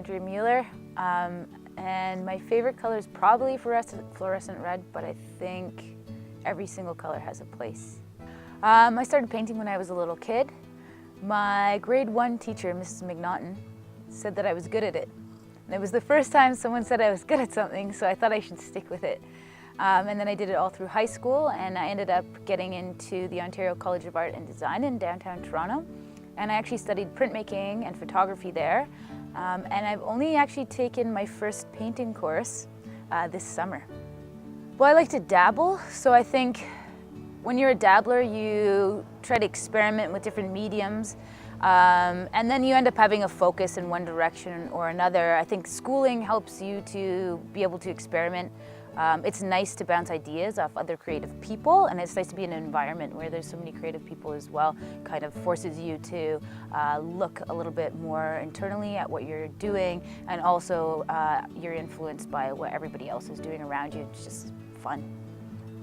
Andrea Mueller, and my favorite color is probably fluorescent red, but I think every single color has a place. I started painting when I was a little kid. My grade 1 teacher, Mrs. McNaughton, said that I was good at it. And it was the first time someone said I was good at something, so I thought I should stick with it. And then I did it all through high school, and I ended up getting into the Ontario College of Art and Design in downtown Toronto. And I actually studied printmaking and photography there. And I've only actually taken my first painting course this summer. Well, I like to dabble, so I think when you're a dabbler, you try to experiment with different mediums, and then you end up having a focus in one direction or another. I think schooling helps you to be able to experiment. It's nice to bounce ideas off other creative people, and it's nice to be in an environment where there's so many creative people as well. Kind of forces you to look a little bit more internally at what you're doing, and also you're influenced by what everybody else is doing around you. It's just fun.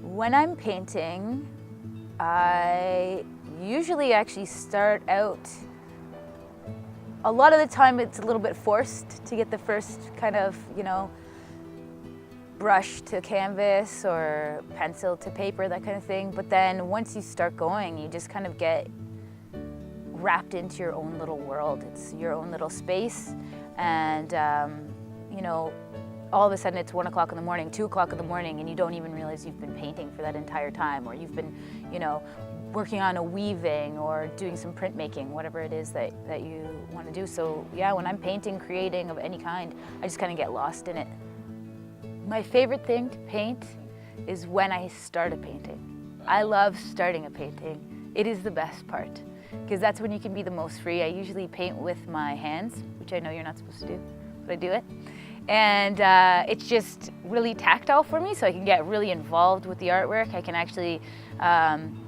When I'm painting, I usually actually start out, a lot of the time it's a little bit forced to get the first kind of, brush to canvas or pencil to paper, that kind of thing. But then once you start going, you just kind of get wrapped into your own little world. It's your own little space. And, all of a sudden it's 1 o'clock in the morning, 2 o'clock in the morning, and you don't even realize you've been painting for that entire time, or you've been, working on a weaving or doing some printmaking, whatever it is that you want to do. So yeah, when I'm painting, creating of any kind, I just kind of get lost in it. My favorite thing to paint is when I start a painting. I love starting a painting. It is the best part, because that's when you can be the most free. I usually paint with my hands, which I know you're not supposed to do, but I do it. And it's just really tactile for me, so I can get really involved with the artwork. I can actually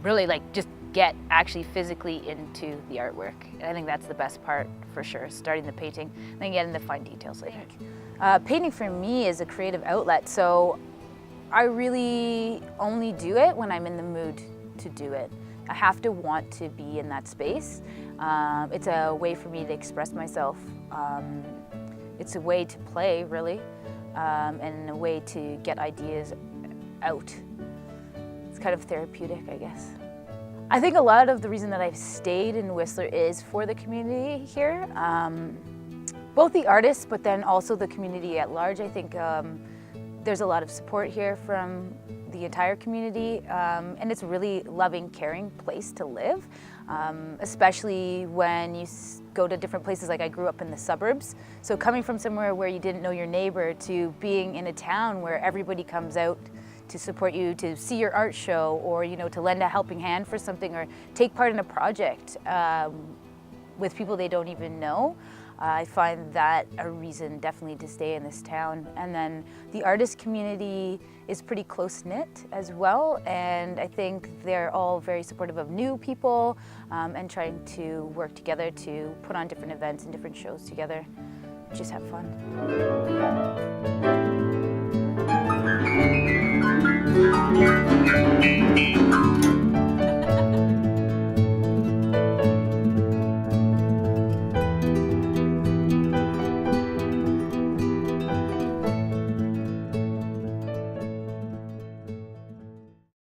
really just get actually physically into the artwork. And I think that's the best part for sure, starting the painting, and then getting the fine details, I think. Painting for me is a creative outlet, so I really only do it when I'm in the mood to do it. I have to want to be in that space. It's a way for me to express myself. It's a way to play, really, and a way to get ideas out. It's kind of therapeutic, I guess. I think a lot of the reason that I've stayed in Whistler is for the community here. Both the artists, but then also the community at large. I think there's a lot of support here from the entire community, and it's a really loving, caring place to live, especially when you go to different places. Like I grew up in the suburbs, so coming from somewhere where you didn't know your neighbor to being in a town where everybody comes out to support you, to see your art show, or to lend a helping hand for something, or take part in a project with people they don't even know. I find that a reason definitely to stay in this town. And then the artist community is pretty close-knit as well, and I think they're all very supportive of new people and trying to work together to put on different events and different shows together. Just have fun.